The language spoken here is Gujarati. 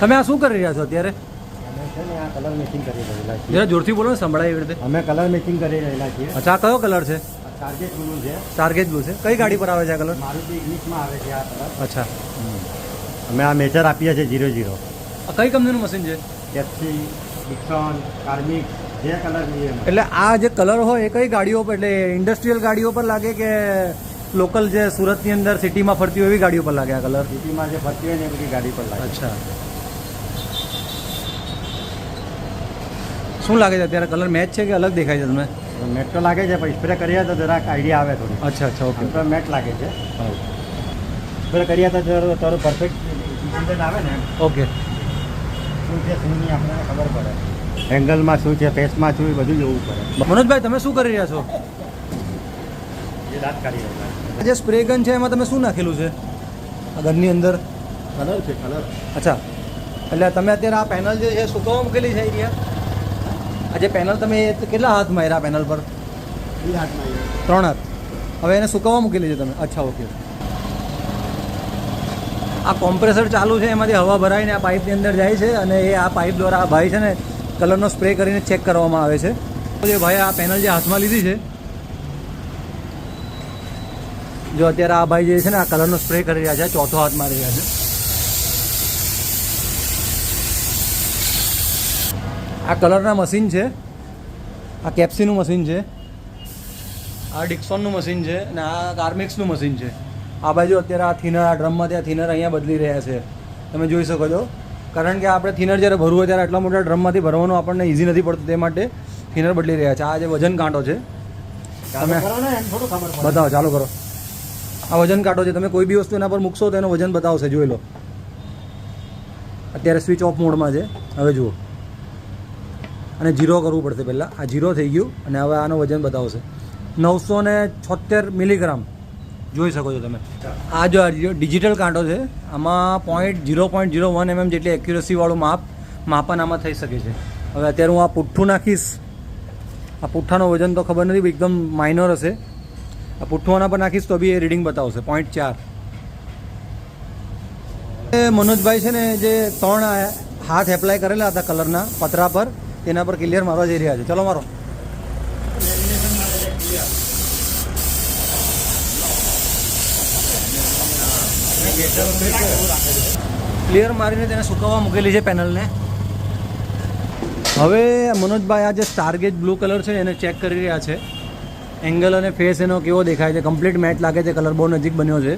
તમે આ શું કરી રહ્યા છો અત્યારે? અમે છે ને આ કલર મેચિંગ કરી રહેલા છીએ. જરા જોરથી બોલો ને, સંભળાય એવી રીતે. અમે કલર મેચિંગ કરી રહેલા છીએ. અચ્છા, આ કયો કલર છે? ટાર્ગેટ બ્લુ છે. ટાર્ગેટ બ્લુ છે. કઈ ગાડી પર આવે છે આ કલર? મારુતિ ઇગ્નિસમાં આવે છે આ કલર. અચ્છા, અમે આ મેચર આપીએ છીએ 00. આ કઈ કંપનીનું મશીન છે? પેપ્સી, ડિક્સોન, કાર્મિક, જે કલર જોઈએ એમ. એટલે આ જે કલર હોય એ કઈ ગાડીઓ પર, એટલે ઇન્ડસ્ટ્રીયલ ગાડીઓ પર લાગે કે લોકલ જે સુરતની અંદર સિટીમાં ફરતી હોય એવી ગાડીઓ પર લાગે આ કલર? સિટીમાં જે ફરતી હોય ને એ બધી ગાડી પર લાગે. અચ્છા, શું લાગે છે અત્યારે? કલર મેચ છે કે અલગ દેખાય છે તમને? મેટ તો લાગે છે પણ સ્પ્રે કરીએ તો જરાક આઈડિયા આવે થોડી. અચ્છા અચ્છા, ઓકે. તો મેટ લાગે છે. સ્પ્રે કરીએ તો તારું પરફેક્ટ ડિસિઝન આવે ને. ઓકે. શું છે શું નહીં આપણને ખબર પડે. એંગલમાં શું છે, ફેસમાં શું, એ બધું જોવું પડે. મનોજભાઈ, તમે શું કરી રહ્યા છો? એ દાંત કાઢી રહ્યા. આ જે સ્પ્રે ગન છે એમાં તમે શું નાખેલું છે આ ગનની અંદર? કલર છે, કલર. અચ્છા, એટલે તમે અત્યારે આ પેનલ જે છે સુકાવા મૂકેલી છે અહીંયા? આ જે પેનલ તમે કેટલા હાથ માર્યા પેનલ પર? 2 હાથમાં 3 હાથ. હવે એને સુકાવા મૂકેલી છે તમે? અચ્છા, ઓકે. આ કોમ્પ્રેસર ચાલુ છે, એમાંથી હવા ભરાઈને આ પાઇપની અંદર જાય છે અને એ આ પાઇપ દ્વારા આ ભાઈ છે ને કલરનો સ્પ્રે કરીને ચેક કરવામાં આવે છે. જે ભાઈ આ પેનલ જે હાથમાં લીધી છે, જો અત્યારે આ ભાઈ જે છે ને આ કલરનો સ્પ્રે કરી રહ્યા છે, ચોથો હાથ મારી રહ્યા છે. આ કલરના મશીન છે, આ કેપ્સીનું મશીન છે, આ ડિક્સોનનું મશીન છે અને આ કાર્મિક્સનું મશીન છે. આ બાજુ અત્યારે આ થિનર, આ ડ્રમમાંથી આ થિનર અહીંયા બદલી રહ્યા છે, તમે જોઈ શકો છો. કારણ કે આપણે થિનર જ્યારે ભરવું હોય ત્યારે આટલા મોટા ડ્રમમાંથી ભરવાનું આપણને ઇઝી નથી પડતું, તે માટે થિનર બદલી રહ્યા છે. આ જે વજન કાંટો છે, તમે બતાવો, ચાલુ કરો. આ વજન કાંટો છે, તમે કોઈ બી વસ્તુ એના પર મૂકશો તો એનું વજન બતાવશે, જોઈ લો. અત્યારે સ્વિચ ઓફ મોડમાં છે, હવે જુઓ. અને 0 કરવું પડશે પહેલાં. આ 0 થઈ ગયું અને હવે આનું વજન બતાવશે 976 મિલીગ્રામ, જોઈ શકો છો તમે. આ જો ડિજિટલ કાંટો છે, આમાં 0.01 mm જેટલી એક્યુરસીવાળું માપન આમાં થઈ શકે છે. હવે અત્યારે હું આ પુઠ્ઠું નાખીશ. આ પુઠ્ઠાનું વજન તો ખબર નથી, એકદમ માઇનર હશે. આ પુઠ્ઠું આના પર નાખીશ તો બી એ રીડિંગ બતાવશે 0.4. મનોજભાઈ છે ને જે 3 હાથ એપ્લાય કરેલા હતા કલરના પતરા પર, તેના પર ક્લિયર મારવા જઈ રહ્યા છે. ચલો મારો. ક્લિયર મારીને તેને સુકાવવા મૂકેલી છે પેનલને. હવે મનોજભાઈ આ જે સ્ટારગેજ બ્લુ કલર છે એને ચેક કરી રહ્યા છે. એંગલ અને ફેસ એનો કેવો દેખાય છે, કમ્પ્લીટ મેચ લાગે છે, કલર બહુ નજીક બન્યો છે.